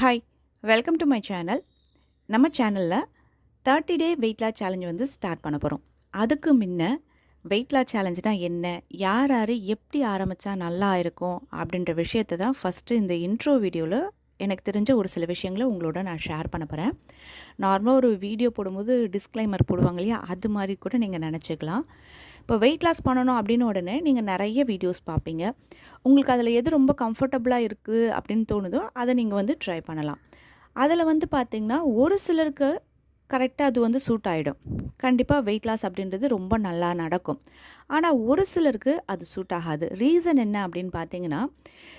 Hi, welcome to my channel. நம்ம சேனலில் 30 day weight loss challenge வந்து ஸ்டார்ட் பண்ண போகிறோம். அதுக்கு முன்ன வெயிட் லாஸ் சேலஞ்சுனா என்ன, யார் யார் எப்படி ஆரம்பித்தா நல்லா இருக்கும் அப்படின்ற விஷயத்தை தான் ஃபஸ்ட்டு இந்த இன்ட்ரோ வீடியோவில் எனக்கு தெரிஞ்ச ஒரு சில விஷயங்களை உங்களோட நான் ஷேர் பண்ண போகிறேன். நார்மலாக ஒரு வீடியோ போடும்போது டிஸ்க்ளைமர் போடுவாங்க இல்லையா, அது மாதிரி கூட நீங்கள் நினச்சிக்கலாம். இப்போ வெயிட் லாஸ் பண்ணணும் அப்படின்னு உடனே நீங்கள் நிறைய வீடியோஸ் பார்ப்பீங்க. உங்களுக்கு அதில் எது ரொம்ப கம்ஃபர்டபுளாக இருக்குது அப்படின்னு தோணுதோ அதை நீங்கள் வந்து ட்ரை பண்ணலாம். அதில் வந்து பார்த்திங்கன்னா ஒரு சிலருக்கு கரெக்டாக அது வந்து சூட் ஆகிடும். கண்டிப்பாக வெயிட் லாஸ் அப்படின்றது ரொம்ப நல்லா நடக்கும். ஆனால் ஒரு சிலருக்கு அது சூட் ஆகாது. ரீசன் என்ன அப்படின்னு பார்த்தீங்கன்னா,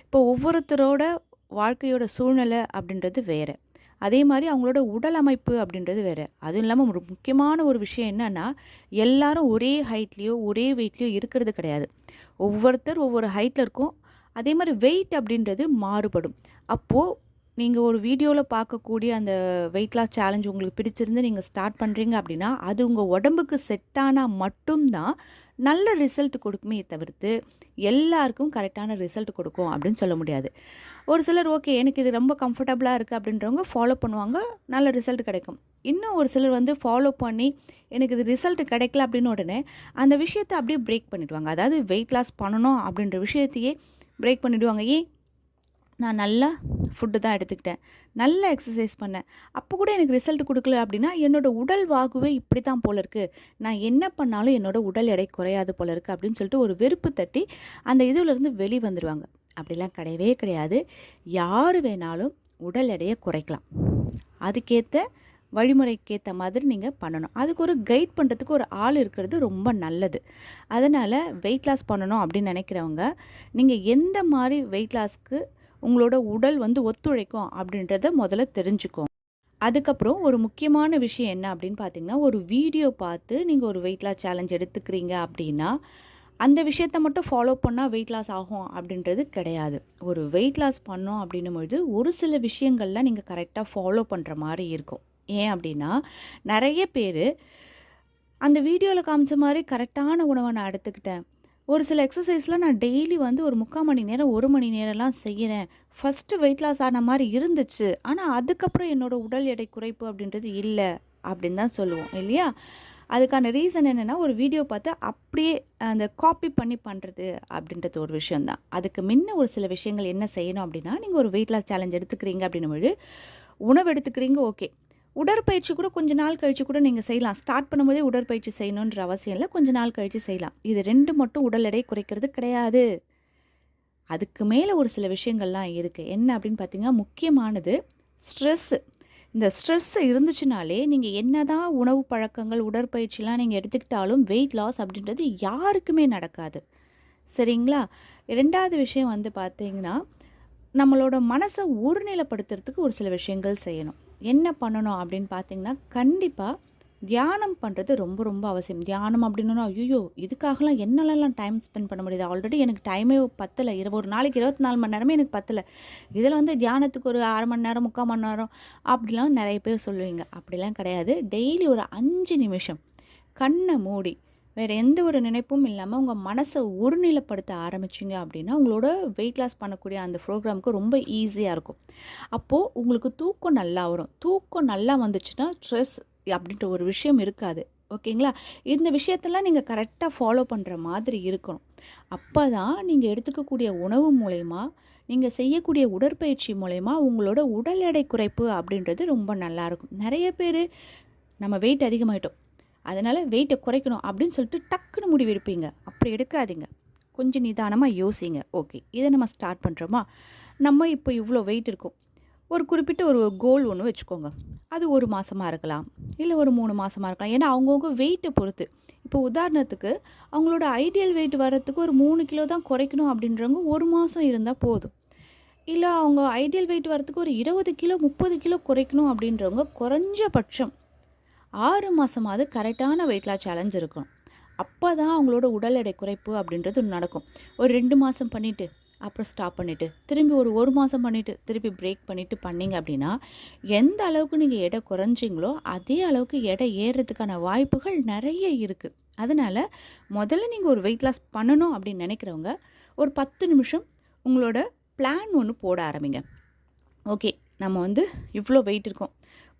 இப்போ ஒவ்வொருத்தரோட வாழ்க்கையோட சூழ்நிலை அப்படின்றது வேறு. அதே மாதிரி அவங்களோட உடல் அமைப்பு அப்படின்றது வேறு. அதுவும் இல்லாமல் ஒரு முக்கியமான ஒரு விஷயம் என்னென்னா, எல்லாரும் ஒரே ஹைட்லேயோ ஒரே வெயிட்லேயோ இருக்கிறது கிடையாது. ஒவ்வொருத்தர் ஒவ்வொரு ஹைட்டில் இருக்கும். அதே மாதிரி வெயிட் அப்படின்றது மாறுபடும். அப்போது நீங்கள் ஒரு வீடியோவில் பார்க்கக்கூடிய அந்த வெயிட் லாஸ் சேலஞ்ச் உங்களுக்கு பிடிச்சிருந்து நீங்கள் ஸ்டார்ட் பண்ணுறீங்க அப்படின்னா, அது உங்கள் உடம்புக்கு செட் ஆனால் மட்டும்தான் நல்ல ரிசல்ட் கொடுக்குமே தவிர்த்து எல்லாருக்கும் கரெக்டான ரிசல்ட் கொடுக்கும் அப்படின்னு சொல்ல முடியாது. ஒரு சிலர் ஓகே எனக்கு இது ரொம்ப கம்ஃபர்டபுளாக இருக்குது அப்படின்றவங்க ஃபாலோ பண்ணுவாங்க, நல்ல ரிசல்ட் கிடைக்கும். இன்னும் ஒரு சிலர் வந்து ஃபாலோ பண்ணி எனக்கு இது ரிசல்ட் கிடைக்கல அப்படின்னு உடனே அந்த விஷயத்தை அப்படியே பிரேக் பண்ணிவிடுவாங்க. அதாவது வெயிட் லாஸ் பண்ணணும் அப்படின்ற விஷயத்தையே பிரேக் பண்ணிவிடுவாங்க. ஏன், நான் நல்லா ஃபுட்டு தான் எடுத்துக்கிட்டேன், நல்ல எக்ஸசைஸ் பண்ணேன், அப்போ கூட எனக்கு ரிசல்ட் கொடுக்கல அப்படின்னா என்னோடய உடல் வாகுவே இப்படி தான் போல இருக்குது, நான் என்ன பண்ணாலும் என்னோடய உடல் எடை குறையாது போல இருக்குது அப்படின்னு சொல்லிட்டு ஒரு வெறுப்பு தட்டி அந்த இதுலேருந்து வெளி வந்துடுவாங்க. அப்படிலாம் கிடையவே கிடையாது. யார் வேணாலும் உடல் எடையை குறைக்கலாம். அதுக்கேற்ற வழிமுறைக்கேற்ற மாதிரி நீங்கள் பண்ணணும். அதுக்கு ஒரு கைட் பண்ணுறதுக்கு ஒரு ஆள் இருக்கிறது ரொம்ப நல்லது. அதனால் வெயிட் லாஸ் பண்ணணும் அப்படின்னு நினைக்கிறவங்க நீங்கள் எந்த மாதிரி வெயிட் லாஸ்க்கு உங்களோட உடல் வந்து ஒத்துழைக்கும் அப்படின்றத முதல்ல தெரிஞ்சுக்கோங்க. அதுக்கப்புறம் ஒரு முக்கியமான விஷயம் என்ன அப்படின்னு பார்த்தீங்கன்னா, ஒரு வீடியோ பார்த்து நீங்கள் ஒரு வெயிட் லாஸ் சேலஞ்ச் எடுத்துக்கிறீங்க அப்படின்னா அந்த விஷயத்த மட்டும் ஃபாலோ பண்ணால் வெயிட் லாஸ் ஆகும் அப்படின்றது கிடையாது. ஒரு வெயிட் லாஸ் பண்ணோம் அப்படின்னும்பொழுது ஒரு சில விஷயங்கள்லாம் நீங்கள் கரெக்டாக ஃபாலோ பண்ணுற மாதிரி இருக்கும். ஏன் அப்படின்னா, நிறைய பேர் அந்த வீடியோவில் காமிச்ச மாதிரி கரெக்டான உணவை நான் எடுத்துக்கிட்டேன், ஒரு சில எக்ஸசைஸ்லாம் நான் டெய்லி வந்து ஒரு 3/4 மணி நேரம் 1 மணி நேரம்லாம் செய்கிறேன், ஃபஸ்ட்டு வெயிட் லாஸ் ஆன மாதிரி இருந்துச்சு, ஆனால் அதுக்கப்புறம் என்னோடய உடல் எடை குறைப்பு அப்படின்றது இல்லை அப்படின்னு தான் சொல்லுவோம் இல்லையா. அதுக்கான ரீசன் என்னென்னா, ஒரு வீடியோ பார்த்து அப்படியே அந்த காப்பி பண்ணி பண்ணுறது அப்படின்றது ஒரு விஷயந்தான். அதுக்கு முன்ன ஒரு சில விஷயங்கள் என்ன செய்யணும் அப்படின்னா, நீங்கள் ஒரு வெயிட் லாஸ் சேலஞ்ச் எடுத்துக்கிறீங்க அப்படின்னும்போது உணவு எடுத்துக்கிறீங்க ஓகே, உடற்பயிற்சி கூட கொஞ்ச நாள் கழித்து கூட நீங்கள் செய்யலாம். ஸ்டார்ட் பண்ணும்போதே உடற்பயிற்சி செய்யணுன்ற அவசியம் இல்லை, கொஞ்ச நாள் கழித்து செய்யலாம். இது 2 மட்டும் உடல் எடை குறைக்கிறது கிடையாது. அதுக்கு மேலே ஒரு சில விஷயங்கள்லாம் இருக்குது. என்ன அப்படின்னு பார்த்தீங்கன்னா, முக்கியமானது ஸ்ட்ரெஸ்ஸு. இந்த ஸ்ட்ரெஸ் இருந்துச்சுனாலே நீங்கள் என்ன தான் உணவு பழக்கங்கள் உடற்பயிற்சிலாம் நீங்கள் எடுத்துக்கிட்டாலும் வெயிட் லாஸ் அப்படின்றது யாருக்குமே நடக்காது. சரிங்களா. 2வது விஷயம் வந்து பார்த்தீங்கன்னா, நம்மளோட மனசை ஒருநிலைப்படுத்துறதுக்கு ஒரு சில விஷயங்கள் செய்யணும். என்ன பண்ணணும் அப்படின்னு பார்த்தீங்கன்னா, கண்டிப்பாக தியானம் பண்ணுறது ரொம்ப ரொம்ப அவசியம். தியானம் அப்படின்னா ஐயோ இதுக்காகலாம் என்னாலலாம் டைம் ஸ்பெண்ட் பண்ண முடியாது, ஆல்ரெடி எனக்கு டைமே பத்தலை, ஒரு நாளைக்கு 24 மணி நேரமே எனக்கு பத்தலை, இதில் வந்து தியானத்துக்கு ஒரு 1/2 மணி நேரம் 3/4 மணி நேரம் அப்படிலாம் நிறைய பேர் சொல்லுவீங்க. அப்படிலாம் கிடையாது. டெய்லி ஒரு 5 நிமிஷம் கண்ணை மூடி வேறு எந்த ஒரு நினைப்பும் இல்லாமல் உங்கள் மனசை ஒருநிலைப்படுத்த ஆரம்பிச்சிங்க அப்படின்னா உங்களோட வெயிட் லாஸ் பண்ணக்கூடிய அந்த ப்ரோக்ராமுக்கு ரொம்ப ஈஸியாக இருக்கும். அப்போது உங்களுக்கு தூக்கம் நல்லா வரும். தூக்கம் நல்லா வந்துச்சுன்னா ஸ்ட்ரெஸ் அப்படின்ற ஒரு விஷயம் இருக்காது. ஓகேங்களா. இந்த விஷயத்தெல்லாம் நீங்கள் கரெக்டாக ஃபாலோ பண்ணுற மாதிரி இருக்கணும். அப்போ தான் நீங்கள் எடுத்துக்கக்கூடிய உணவு மூலயமா, நீங்கள் செய்யக்கூடிய உடற்பயிற்சி மூலயமா உங்களோட உடல் எடை குறைப்பு அப்படின்றது ரொம்ப நல்லாயிருக்கும். நிறைய பேர் நம்ம வெயிட் அதிகமாகிட்டோம், அதனால் வெயிட்டை குறைக்கணும் அப்படின்னு சொல்லிட்டு டக்குன்னு முடிவு எடுப்பீங்க. அப்படி எடுக்காதீங்க. கொஞ்சம் நிதானமாக யோசிங்க. ஓகே, இதை நம்ம ஸ்டார்ட் பண்ணுறோமா, நம்ம இப்போ இவ்வளோ வெயிட் இருக்கும், ஒரு குறிப்பிட்ட ஒரு கோல் ஒன்று வச்சுக்கோங்க. அது 1 மாதமாக இருக்கலாம், இல்லை ஒரு 3 மாதமாக இருக்கலாம். ஏன்னா அவங்கவுங்க வெயிட்டை பொறுத்து. இப்போ உதாரணத்துக்கு அவங்களோட ஐடியல் வெயிட் வர்றதுக்கு ஒரு 3 கிலோ தான் குறைக்கணும் அப்படின்றவங்க 1 மாதம் இருந்தால் போதும். இல்லை அவங்க ஐடியல் வெயிட் வர்றதுக்கு ஒரு 20 கிலோ 30 கிலோ குறைக்கணும் அப்படின்றவங்க குறைஞ்சபட்சம் 6 மாதமாவது கரெக்டான வெயிட் லாஸ் சேலஞ்ச் இருக்கணும். அப்போ தான் அவங்களோட உடல் எடை குறைப்பு அப்படின்றது நடக்கும். ஒரு 2 மாதம் பண்ணிவிட்டு அப்புறம் ஸ்டாப் பண்ணிவிட்டு திரும்பி ஒரு மாதம் பண்ணிவிட்டு திருப்பி பிரேக் பண்ணிவிட்டு பண்ணிங்க அப்படின்னா எந்த அளவுக்கு நீங்கள் எடை குறைஞ்சிங்களோ அதே அளவுக்கு எடை ஏறுறதுக்கான வாய்ப்புகள் நிறைய இருக்குது. அதனால் முதல்ல நீங்கள் ஒரு வெயிட் லாஸ் பண்ணணும் அப்படின்னு நினைக்கிறவங்க ஒரு 10 நிமிஷம் உங்களோட பிளான் ஒன்று போட ஆரம்பிங்க. ஓகே, நம்ம வந்து இவ்வளோ வெயிட் இருக்கோம்.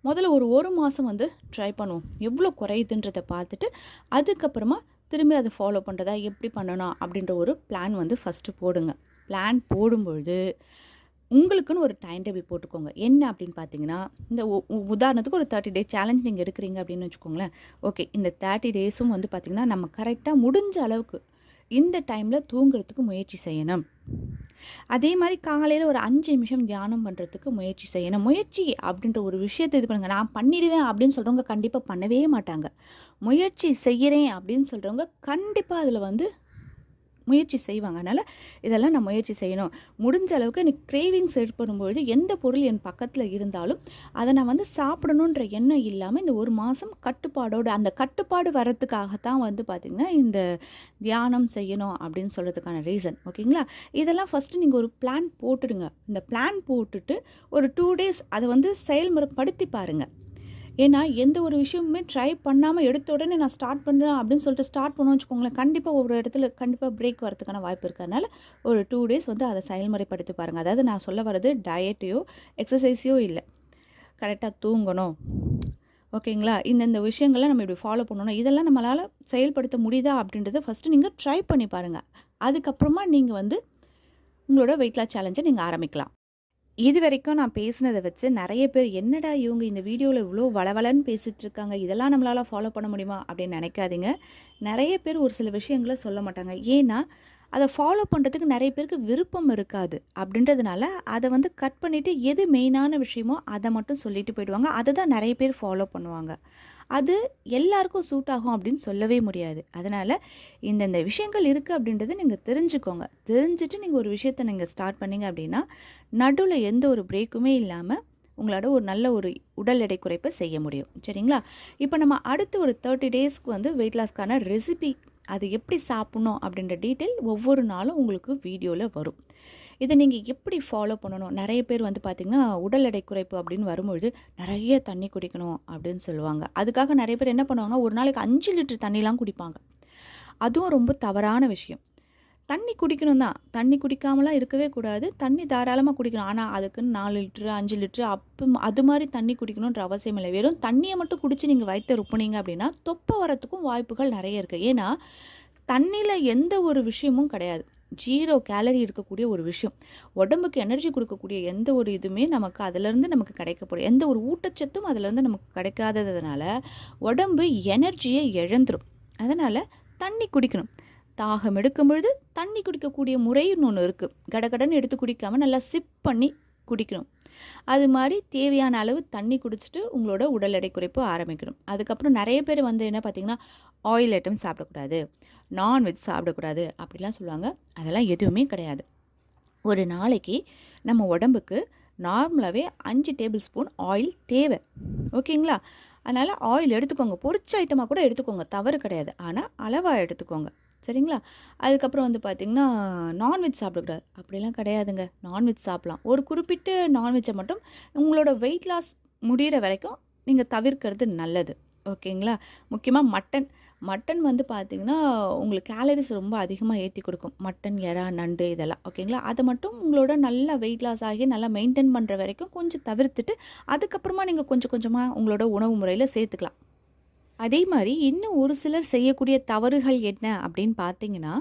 முதல்ல ஒரு மாதம் வந்து ட்ரை பண்ணுவோம். எவ்வளோ குறையுதுன்றதை பார்த்துட்டு அதுக்கப்புறமா திரும்பி அதை ஃபாலோ பண்ணுறதா எப்படி பண்ணணும் அப்படின்ற ஒரு பிளான் வந்து ஃபஸ்ட்டு போடுங்க. பிளான் போடும்பொழுது உங்களுக்குன்னு ஒரு டைம் டேபிள் போட்டுக்கோங்க. என்ன அப்படின்னு பார்த்தீங்கன்னா, இந்த உதாரணத்துக்கு ஒரு 30 டே சேலஞ்ச் நீங்கள் எடுக்கிறீங்க அப்படின்னு வச்சுக்கோங்களேன். ஓகே, இந்த 30 டேஸும் வந்து பார்த்திங்கன்னா நம்ம கரெக்டாக முடிஞ்ச அளவுக்கு இந்த டைமில் தூங்குறதுக்கு முயற்சி செய்யணும். அதே மாதிரி காலையில் ஒரு 5 நிமிஷம் தியானம் பண்ணுறதுக்கு முயற்சி செய்யணும். முயற்சி அப்படின்ற ஒரு விஷயத்தை இது பண்ணுங்கள். நான் பண்ணிடுவேன் அப்படின்னு சொல்கிறவங்க கண்டிப்பாக பண்ணவே மாட்டாங்க. முயற்சி செய்கிறேன் அப்படின்னு சொல்கிறவங்க கண்டிப்பாக அதில் வந்து முயற்சி செய்வாங்க. அதனால் இதெல்லாம் நான் முயற்சி செய்யணும். முடிஞ்ச அளவுக்கு எனக்கு கிரேவிங்ஸ் ஏற்படும்பொழுது எந்த பொருள் என் பக்கத்தில் இருந்தாலும் அதை நான் வந்து சாப்பிடணுன்ற எண்ணம் இல்லாமல் இந்த ஒரு மாதம் கட்டுப்பாடோடு, அந்த கட்டுப்பாடு வர்றதுக்காகத்தான் வந்து பார்த்திங்கன்னா இந்த தியானம் செய்யணும் அப்படின்னு சொல்கிறதுக்கான ரீசன். ஓகேங்களா? இதெல்லாம் ஃபஸ்ட்டு நீங்கள் ஒரு பிளான் போட்டுடுங்க. இந்த பிளான் போட்டுட்டு ஒரு 2 டேஸ் அதை வந்து செயல்முறைப்படுத்தி பாருங்கள். ஏன்னா எந்த ஒரு விஷயமுமே ட்ரை பண்ணாமல் எடுத்த உடனே நான் ஸ்டார்ட் பண்ணுறேன் அப்படின்னு சொல்லிட்டு ஸ்டார்ட் பண்ணோன்னு வச்சுக்கோங்களேன், கண்டிப்பாக ஒரு இடத்துல கண்டிப்பாக பிரேக் வரதுக்கான வாய்ப்பு இருக்கிறதுனால ஒரு 2 டேஸ் வந்து அதை செயல்முறைப்படுத்தி பாருங்கள். அதாவது நான் சொல்ல வர்றது டயட்டையோ எக்ஸசைஸையோ இல்லை, கரெக்டாக தூங்கணும். ஓகேங்களா? இந்த விஷயங்கள்லாம் நம்ம இப்படி ஃபாலோ பண்ணணும். இதெல்லாம் நம்மளால் செயல்படுத்த முடியுதா அப்படின்றத ஃபஸ்ட்டு நீங்கள் ட்ரை பண்ணி பாருங்கள். அதுக்கப்புறமா நீங்கள் வந்து உங்களோட வெயிட் லாஸ் சேலஞ்சை நீங்கள் ஆரம்பிக்கலாம். இது வரைக்கும் நான் பேசினதை வச்சு நிறைய பேர் என்னடா இவங்க இந்த வீடியோவில் இவ்வளோ வளவலன்னு பேசிகிட்டு இருக்காங்க, இதெல்லாம் நம்மளால் ஃபாலோ பண்ண முடியுமா அப்படின்னு நினைக்காதீங்க. நிறைய பேர் ஒரு சில விஷயங்களை சொல்ல மாட்டாங்க. ஏன்னா அதை ஃபாலோ பண்ணுறதுக்கு நிறைய பேருக்கு விருப்பம் இருக்காது. அப்படின்றதுனால அதை வந்து கட் பண்ணிவிட்டு எது மெயினான விஷயமோ அதை மட்டும் சொல்லிட்டு போயிடுவாங்க. அதை தான் நிறைய பேர் ஃபாலோ பண்ணுவாங்க. அது எல்லாருக்கும் சூட் ஆகும் அப்படின்னு சொல்லவே முடியாது. அதனால் இந்த விஷயங்கள் இருக்குது அப்படின்றத நீங்கள் தெரிஞ்சுக்கோங்க. தெரிஞ்சுட்டு நீங்கள் ஒரு விஷயத்தை நீங்கள் ஸ்டார்ட் பண்ணிங்க அப்படின்னா நடுவில் எந்த ஒரு பிரேக்குமே இல்லாமல் உங்களோட ஒரு நல்ல ஒரு உடல் எடை குறைப்பை செய்ய முடியும். சரிங்களா? இப்போ நம்ம அடுத்து ஒரு 30 டேஸ்க்கு வந்து வெயிட் லாஸ்க்கான ரெசிபி, அது எப்படி சாப்பிட்ணும் அப்படின்ற டீட்டெயில் ஒவ்வொரு நாளும் உங்களுக்கு வீடியோவில் வரும். இதை நீங்கள் எப்படி ஃபாலோ பண்ணணும்? நிறைய பேர் வந்து பார்த்திங்கன்னா உடல் எடை குறைப்பு அப்படின்னு வரும்பொழுது நிறைய தண்ணி குடிக்கணும் அப்படின்னு சொல்லுவாங்க. அதுக்காக நிறைய பேர் என்ன பண்ணுவாங்கன்னா ஒரு நாளைக்கு 5 லிட்டர் தண்ணிலாம் குடிப்பாங்க. அதுவும் ரொம்ப தவறான விஷயம். தண்ணி குடிக்கணும் தான், தண்ணி குடிக்காமலாம் இருக்கவே கூடாது. தண்ணி தாராளமாக குடிக்கணும். ஆனால் அதுக்குன்னு 4 லிட்ரு 5 லிட்ரு அது மாதிரி தண்ணி குடிக்கணுன்ற அவசியம் இல்லை. வெறும் தண்ணியை மட்டும் குடித்து நீங்கள் வயிற்றை ரொப்புனீங்க அப்படின்னா தொப்பை வரத்துக்கும் வாய்ப்புகள் நிறைய இருக்குது. ஏன்னா தண்ணியில் எந்த ஒரு விஷயமும் கிடையாது. 0 கேலரி இருக்கக்கூடிய ஒரு விஷயம். உடம்புக்கு எனர்ஜி கொடுக்கக்கூடிய எந்த ஒரு இதுவுமே நமக்கு அதிலேருந்து நமக்கு கிடைக்கப்படும். எந்த ஒரு ஊட்டச்சத்தும் அதிலேருந்து நமக்கு கிடைக்காததுனால உடம்பு எனர்ஜியை இழந்துடும். அதனால் தண்ணி குடிக்கணும். தாகம் எடுக்கும் பொழுது தண்ணி குடிக்கக்கூடிய முறைன்னு ஒன்று இருக்குது. கடகடன்னு எடுத்து குடிக்காமல் நல்லா சிப் பண்ணி குடிக்கணும். அது மாதிரி தேவையான அளவு தண்ணி குடிச்சிட்டு உங்களோட உடல் எடை குறைப்பு ஆரம்பிக்கணும். அதுக்கப்புறம் நிறைய பேர் வந்து என்ன பார்த்திங்கன்னா ஆயில் ஐட்டம் சாப்பிடக்கூடாது, நான்வெஜ் சாப்பிடக்கூடாது அப்படிலாம் சொல்லுவாங்க. அதெல்லாம் எதுவுமே கிடையாது. ஒரு நாளைக்கு நம்ம உடம்புக்கு நார்மலாகவே 5 டேபிள் ஸ்பூன் ஆயில் தேவை. ஓகேங்களா? அதனால் ஆயில் எடுத்துக்கோங்க. பொரிச்ச ஐட்டமாக கூட எடுத்துக்கோங்க, தவறு கிடையாது. ஆனால் அளவாக எடுத்துக்கோங்க. சரிங்களா? அதுக்கப்புறம் வந்து பார்த்திங்கன்னா நான்வெஜ் சாப்பிடக்கூடாது அப்படிலாம் கிடையாதுங்க. நான்வெஜ் சாப்பிட்லாம். ஒரு குறிப்பிட்ட நான்வெஜ்ஜை மட்டும் உங்களோட வெயிட் லாஸ் முடிகிற வரைக்கும் நீங்கள் தவிர்க்கிறது நல்லது. ஓகேங்களா? முக்கியமாக மட்டன் வந்து பார்த்திங்கன்னா உங்களுக்கு கேலரிஸ் ரொம்ப அதிகமாக ஏற்றி கொடுக்கும். மட்டன், எறா, நண்டு இதெல்லாம். ஓகேங்களா? அதை மட்டும் உங்களோட நல்லா வெயிட் லாஸ் ஆகி நல்லா மெயின்டைன் பண்ணுற வரைக்கும் கொஞ்சம் தவிர்த்துட்டு அதுக்கப்புறமா நீங்கள் கொஞ்சம் கொஞ்சமாக உங்களோட உணவு முறையில் சேர்த்துக்கலாம். அதே மாதிரி இன்னும் ஒரு சிலர் செய்யக்கூடிய தவறுகள் என்ன அப்படின்னு பார்த்தீங்கன்னா,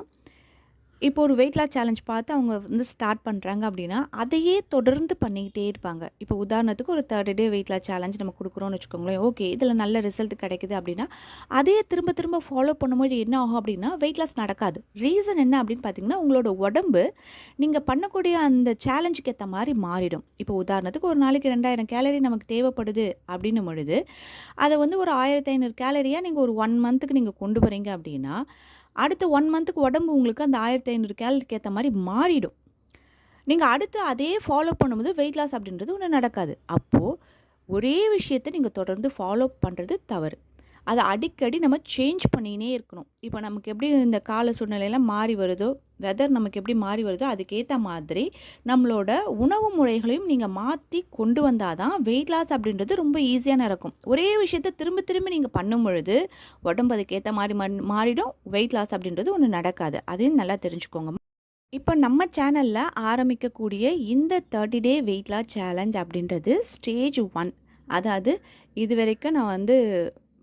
இப்போ ஒரு வெயிட் லாஸ் சேலஞ்ச் பார்த்து அவங்க வந்து ஸ்டார்ட் பண்ணுறாங்க அப்படின்னா அதையே தொடர்ந்து பண்ணிக்கிட்டே இருப்பாங்க. இப்போ உதாரணத்துக்கு ஒரு 30 டே வெயிட் லாஸ் சேலஞ்ச் நம்ம கொடுக்குறோன்னு வச்சுக்கோங்களேன். ஓகே, இதில் நல்ல ரிசல்ட் கிடைக்குது அப்படின்னா அதையே திரும்ப திரும்ப ஃபாலோ பண்ணும்போது என்ன ஆகும் அப்படின்னா வெயிட் லாஸ் நடக்காது. ரீசன் என்ன அப்படின்னு பார்த்தீங்கன்னா உங்களோட உடம்பு நீங்கள் பண்ணக்கூடிய அந்த சேலஞ்சுக்கு ஏற்ற மாதிரி மாறிடும். இப்போ உதாரணத்துக்கு ஒரு நாளைக்கு 2000 கேலரி நமக்கு தேவைப்படுது அப்படின்னும் பொழுது அதை வந்து ஒரு 1500 கேலரியாக நீங்கள் ஒரு 1 மந்த்துக்கு நீங்கள் கொண்டு வரீங்க அப்படின்னா அடுத்த 1 மந்த்துக்கு உடம்பு உங்களுக்கு அந்த 1500 கேலரிக்கு ஏற்ற மாதிரி மாறிடும். நீங்கள் அடுத்து அதே ஃபாலோ பண்ணும்போது வெயிட் லாஸ் அப்படின்றது ஒன்று நடக்காது. அப்போது ஒரே விஷயத்தை நீங்கள் தொடர்ந்து ஃபாலோ பண்ணுறது தவறு. அதை அடிக்கடி நம்ம சேஞ்ச் பண்ணினே இருக்கணும். இப்போ நமக்கு எப்படி இந்த கால சூழ்நிலையெல்லாம் மாறி வருதோ, வெதர் நமக்கு எப்படி மாறி வருதோ அதுக்கேற்ற மாதிரி நம்மளோட உணவு முறைகளையும் நீங்கள் மாற்றி கொண்டு வந்தால் தான் வெயிட் லாஸ் அப்படின்றது ரொம்ப ஈஸியாக நடக்கும். ஒரே விஷயத்தை திரும்ப திரும்ப நீங்கள் பண்ணும் பொழுது உடம்பு அதுக்கேற்ற மாதிரி மாறிடும். வெயிட் லாஸ் அப்படின்றது ஒன்று நடக்காது. அதையும் நல்லா தெரிஞ்சுக்கோங்க. இப்போ நம்ம சேனலில் ஆரம்பிக்கக்கூடிய இந்த 30 டே வெயிட் லாஸ் சேலஞ்ச் அப்படின்றது ஸ்டேஜ் 1. அதாவது இது வரைக்கும் நான் வந்து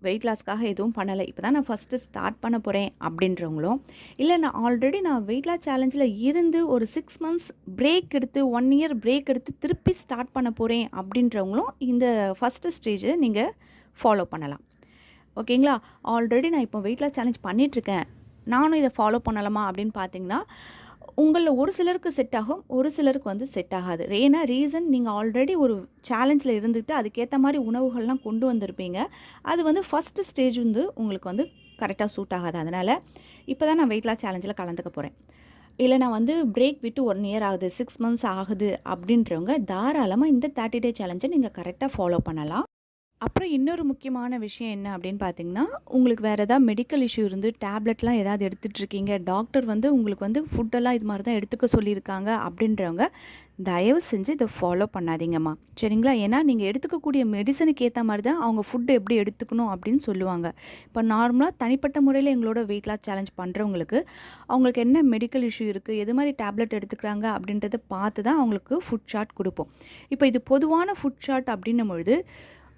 வெயிட் லாஸ்க்காக எதுவும் பண்ணலை, இப்போ தான் நான் ஃபஸ்ட்டு ஸ்டார்ட் பண்ண போகிறேன் அப்படின்றவங்களும், இல்லை நான் வெயிட் லாஸ் சேலஞ்சில் இருந்து ஒரு 6 மந்த்ஸ் பிரேக் எடுத்து 1 இயர் பிரேக் எடுத்து திருப்பி ஸ்டார்ட் பண்ண போகிறேன் அப்படின்றவங்களும் இந்த ஃபஸ்ட்டு ஸ்டேஜை நீங்கள் ஃபாலோ பண்ணலாம். ஓகேங்களா? ஆல்ரெடி நான் இப்போ வெயிட் லாஸ் சேலஞ்ச் பண்ணிகிட்ருக்கேன், நானும் இதை ஃபாலோ பண்ணலாமா அப்படின்னு பார்த்தீங்கன்னா, உங்களில் ஒரு சிலருக்கு செட் ஆகும், ஒரு சிலருக்கு வந்து செட் ஆகாது. ஏன்னா ரீசன், நீங்கள் ஆல்ரெடி ஒரு சேலஞ்சில் இருந்துக்கிட்டு அதுக்கேற்ற மாதிரி உணவுகள்லாம் கொண்டு வந்திருப்பீங்க. அது வந்து ஃபஸ்ட்டு ஸ்டேஜ் வந்து உங்களுக்கு வந்து கரெக்டாக சூட் ஆகாது. அதனால் இப்போ தான் நான் வெயிட் லாஸ் சேலஞ்சில் கலந்துக்க போகிறேன், இல்லை நான் வந்து பிரேக் விட்டு 1 இயர் ஆகுது, 6 மந்த்ஸ் ஆகுது அப்படின்றவங்க தாராளமாக இந்த 30 டே சேலஞ்சை நீங்கள் கரெக்டாக ஃபாலோ பண்ணலாம். அப்புறம் இன்னொரு முக்கியமான விஷயம் என்ன அப்படின்னு பார்த்தீங்கன்னா, உங்களுக்கு வேறு ஏதாவது மெடிக்கல் இஷ்யூ இருந்து டேப்லெட்லாம் ஏதாவது எடுத்துகிட்ருக்கீங்க, டாக்டர் வந்து உங்களுக்கு வந்து ஃபுட்டெல்லாம் இது மாதிரி தான் எடுத்துக்க சொல்லியிருக்காங்க அப்படின்றவங்க தயவு செஞ்சு இதை ஃபாலோ பண்ணாதீங்கம்மா, சரிங்களா? ஏன்னா நீங்கள் எடுத்துக்கக்கூடிய மெடிசனுக்கு ஏற்ற மாதிரி தான் அவங்க ஃபுட்டு எப்படி எடுத்துக்கணும் அப்படின்னு சொல்லுவாங்க. இப்போ நார்மலாக தனிப்பட்ட முறையில் எங்களோட வெயிட் லாஸ் சேலஞ்ச் பண்ணுறவங்களுக்கு அவங்களுக்கு என்ன மெடிக்கல் இஷ்யூ இருக்குது, எது மாதிரி டேப்லெட் எடுத்துக்கிறாங்க அப்படின்றத பார்த்து தான் அவங்களுக்கு ஃபுட் சார்ட் கொடுப்போம். இப்போ இது பொதுவான ஃபுட் சார்ட் அப்படின்னும் பொழுது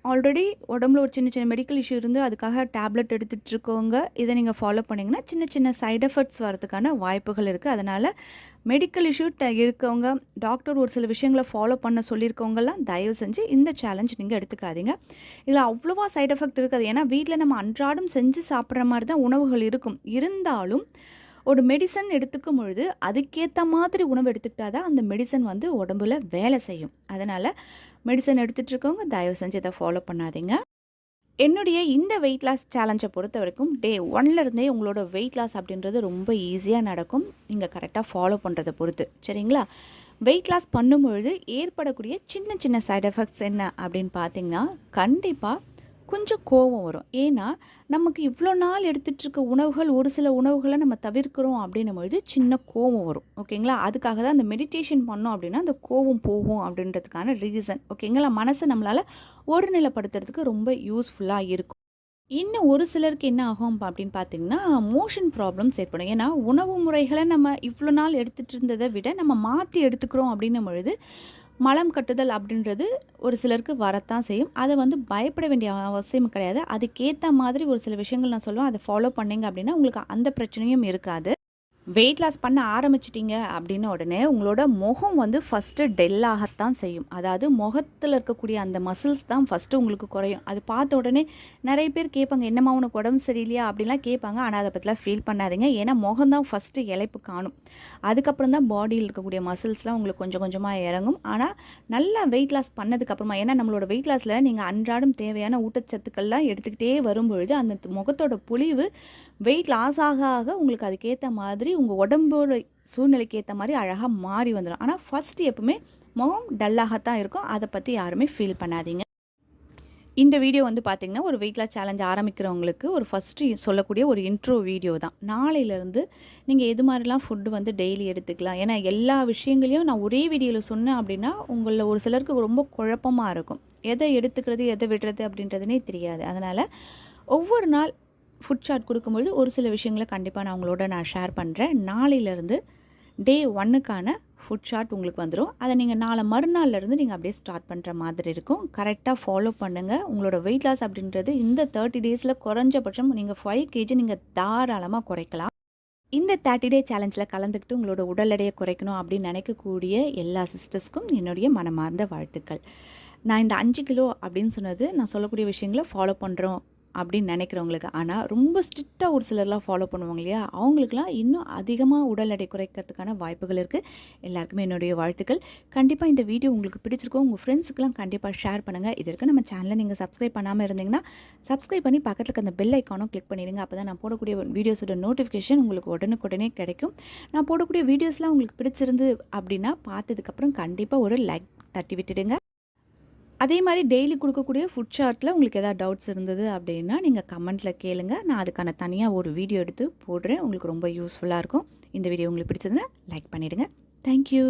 ஆல்ரெடி உடம்புல ஒரு சின்ன சின்ன மெடிக்கல் இஷ்யூ இருந்து அதுக்காக டேப்லெட் எடுத்துகிட்ருக்கவங்க இதை நீங்கள் ஃபாலோ பண்ணிங்கன்னா சின்ன சின்ன சைட் எஃபெக்ட்ஸ் வரதுக்கான வாய்ப்புகள் இருக்குது. அதனால் மெடிக்கல் இஷ்யூ இருக்கவங்க, டாக்டர் ஒரு சில விஷயங்களை ஃபாலோ பண்ண சொல்லியிருக்கவங்கலாம் தயவு செஞ்சு இந்த சேலஞ்ச் நீங்கள் எடுத்துக்காதீங்க. இதில் அவ்வளோவா சைட் எஃபெக்ட் இருக்காது. ஏன்னா வீட்டில் நம்ம அன்றாடம் செஞ்சு சாப்பிட்ற மாதிரி தான் உணவுகள் இருக்கும். இருந்தாலும் ஒரு மெடிசன் எடுத்துக்கும் பொழுது அதுக்கேற்ற மாதிரி உணவு எடுத்துக்கிட்டால் தான் அந்த மெடிசன் வந்து உடம்புல வேலை செய்யும். அதனால் மெடிசன் எடுத்துகிட்ருக்கவங்க தயவு செஞ்சு இதை ஃபாலோ பண்ணாதீங்க. என்னுடைய இந்த வெயிட் லாஸ் சேலஞ்சை பொறுத்த வரைக்கும் டே 1லேருந்தே உங்களோட வெயிட் லாஸ் அப்படின்றது ரொம்ப ஈஸியாக நடக்கும், நீங்கள் கரெக்டாக ஃபாலோ பண்ணுறதை பொறுத்து, சரிங்களா? வெயிட் லாஸ் பண்ணும்பொழுது ஏற்படக்கூடிய சின்ன சின்ன சைட் எஃபெக்ட்ஸ் என்ன அப்படின்னு பார்த்தீங்கன்னா, கண்டிப்பாக கொஞ்சம் கோபம் வரும். ஏன்னா நமக்கு இவ்வளோ நாள் எடுத்துகிட்ருக்க உணவுகள், ஒரு சில உணவுகளை நம்ம தவிர்க்கிறோம் அப்படின்னும்பொழுது சின்ன கோபம் வரும். ஓகேங்களா? அதுக்காக தான் அந்த மெடிடேஷன் பண்ணோம் அப்படின்னா அந்த கோபம் போகும் அப்படின்றதுக்கான ரீசன். ஓகேங்களா? மனசை நம்மளால் ஒருநிலைப்படுத்துறதுக்கு ரொம்ப யூஸ்ஃபுல்லாக இருக்கும். இன்னும் ஒரு சிலருக்கு என்ன ஆகும் அப்படின்னு பார்த்தீங்கன்னா, மோஷன் ப்ராப்ளம்ஸ் ஏற்படும். ஏன்னா உணவு முறைகளை நம்ம இவ்வளோ நாள் எடுத்துகிட்டு இருந்ததை விட நம்ம மாற்றி எடுத்துக்கிறோம் அப்படின்னும் பொழுது மலம் கட்டுதல் அப்படின்றது ஒரு சிலருக்கு வரத்தான் செய்யும். அதை வந்து பயப்பட வேண்டிய அவசியம் கிடையாது. அதுக்கேற்ற மாதிரி ஒரு சில விஷயங்கள் நான் சொல்லுவேன், அதை ஃபாலோ பண்ணிங்க அப்படின்னா உங்களுக்கு அந்த பிரச்சனையும் இருக்காது. வெயிட் லாஸ் பண்ண ஆரம்பிச்சிட்டிங்க அப்படின்ன உடனே உங்களோட முகம் வந்து ஃபஸ்ட்டு டெல்லாகத்தான் செய்யும். அதாவது முகத்தில் இருக்கக்கூடிய அந்த மசில்ஸ் தான் ஃபஸ்ட்டு உங்களுக்கு குறையும். அது பார்த்த உடனே நிறைய பேர் கேட்பாங்க, என்னம்மா உனக்கு உடம்பு சரியில்லையா அப்படின்லாம் கேட்பாங்க. ஆனால் அதை பற்றிலாம் ஃபீல் பண்ணாதீங்க. ஏன்னா முகம் தான் ஃபஸ்ட்டு இளைப்பு காணும். அதுக்கப்புறம் தான் பாடியில் இருக்கக்கூடிய மசில்ஸ்லாம் உங்களுக்கு கொஞ்சம் கொஞ்சமாக இறங்கும். ஆனால் நல்லா வெயிட் லாஸ் பண்ணதுக்கப்புறமா, ஏன்னா நம்மளோட வெயிட் லாஸில் நீங்கள் அன்றாடம் தேவையான ஊட்டச்சத்துக்கள்லாம் எடுத்துக்கிட்டே வரும்பொழுது அந்த முகத்தோட பொலிவு வெயிட் லாஸ் ஆக ஆக உங்களுக்கு அதுக்கேற்ற மாதிரி உங்கள் உடம்போட சூழ்நிலைக்கு ஏற்ற மாதிரி அழகாக மாறி வந்துடும். ஆனால் ஃபஸ்ட்டு எப்பவுமே முகம் டல்லாகத்தான் இருக்கும். அதை பற்றி யாருமே ஃபீல் பண்ணாதீங்க. இந்த வீடியோ வந்து பார்த்திங்கன்னா ஒரு வெயிட் லாஸ் சேலஞ்ச் ஆரம்பிக்கிறவங்களுக்கு ஒரு ஃபஸ்ட்டு சொல்லக்கூடிய ஒரு இன்ட்ரோ வீடியோ தான். நாளையிலேருந்து நீங்கள் எது மாதிரிலாம் ஃபுட்டு வந்து டெய்லி எடுத்துக்கலாம். ஏன்னா எல்லா விஷயங்களையும் நான் ஒரே வீடியோவில் சொன்னேன் அப்படின்னா உங்களில் ஒரு சிலருக்கு ரொம்ப குழப்பமாக இருக்கும். எதை எடுத்துக்கிறது எதை விடுறது அப்படின்றதுனே தெரியாது. அதனால் ஒவ்வொரு நாள் ஃபுட் சார்ட் கொடுக்கும்பொழுது ஒரு சில விஷயங்களை கண்டிப்பாக நான் உங்களோட ஷேர் பண்ணுறேன். நாளையிலேருந்து டே 1க்கான ஃபுட் சார்ட் உங்களுக்கு வந்துடும். அதை நீங்கள் மறுநாள்லேருந்து நீங்கள் அப்படியே ஸ்டார்ட் பண்ணுற மாதிரி இருக்கும். கரெக்டாக ஃபாலோ பண்ணுங்கள். உங்களோட வெயிட் லாஸ் அப்படின்றது இந்த 30 டேஸில் குறைஞ்சபட்சம் நீங்கள் 5 kg நீங்கள் தாராளமாக குறைக்கலாம். இந்த 30 டே சேலஞ்சில் கலந்துக்கிட்டு உங்களோட உடல் எடையை குறைக்கணும் அப்படின்னு நினைக்கக்கூடிய எல்லா சிஸ்டர்ஸ்க்கும் என்னுடைய மனமார்ந்த வாழ்த்துக்கள். நான் இந்த 5 கிலோ அப்படின்னு சொன்னது நான் சொல்லக்கூடிய விஷயங்களை ஃபாலோ பண்ணுறோம் அப்படின்னு நினைக்கிறவங்களுக்கு. ஆனால் ரொம்ப ஸ்ட்ரிக்டாக ஒரு சிலர்லாம் ஃபாலோ பண்ணுவாங்க இல்லையா, அவங்களுக்குலாம் இன்னும் அதிகமாக உடல் எடை குறைக்கிறதுக்கான வாய்ப்புகள் இருக்குது. எல்லாருக்குமே என்னுடைய வாழ்த்துக்கள். கண்டிப்பாக இந்த வீடியோ உங்களுக்கு பிடிச்சிருக்கோம், உங்கள் ஃப்ரெண்ட்ஸுக்கெலாம் கண்டிப்பாக ஷேர் பண்ணுங்கள். இது வரைக்கும் நம்ம சேனலை நீங்கள் சப்ஸ்கிரைப் பண்ணாமல் இருந்தீங்கன்னா சப்ஸ்கிரைப் பண்ணி பக்கத்தில் இருக்க அந்த பெல் ஐக்கானும் கிளிக் பண்ணிடுங்க. அப்போ தான் நான் போடக்கூடிய வீடியோஸோட நோட்டிஃபிகேஷன் உங்களுக்கு உடனுக்குடனே கிடைக்கும். நான் போடக்கூடிய வீடியோஸ்லாம் உங்களுக்கு பிடிச்சிருந்து அப்படின்னா பார்த்ததுக்கப்புறம் கண்டிப்பாக ஒரு லைக் தட்டி விட்டுடுங்க. அதே மாதிரி டெய்லி கொடுக்கக்கூடிய ஃபுட் சார்ட்டில் உங்களுக்கு எதாவது டவுட்ஸ் இருந்தது அப்படின்னா நீங்கள் கமெண்ட்டில் கேளுங்க. நான் அதுக்கான தனியாக ஒரு வீடியோ எடுத்து போடுறேன். உங்களுக்கு ரொம்ப யூஸ்ஃபுல்லாக இருக்கும். இந்த வீடியோ உங்களுக்கு பிடிச்சதுன்னா லைக் பண்ணிவிடுங்க. தேங்க்யூ.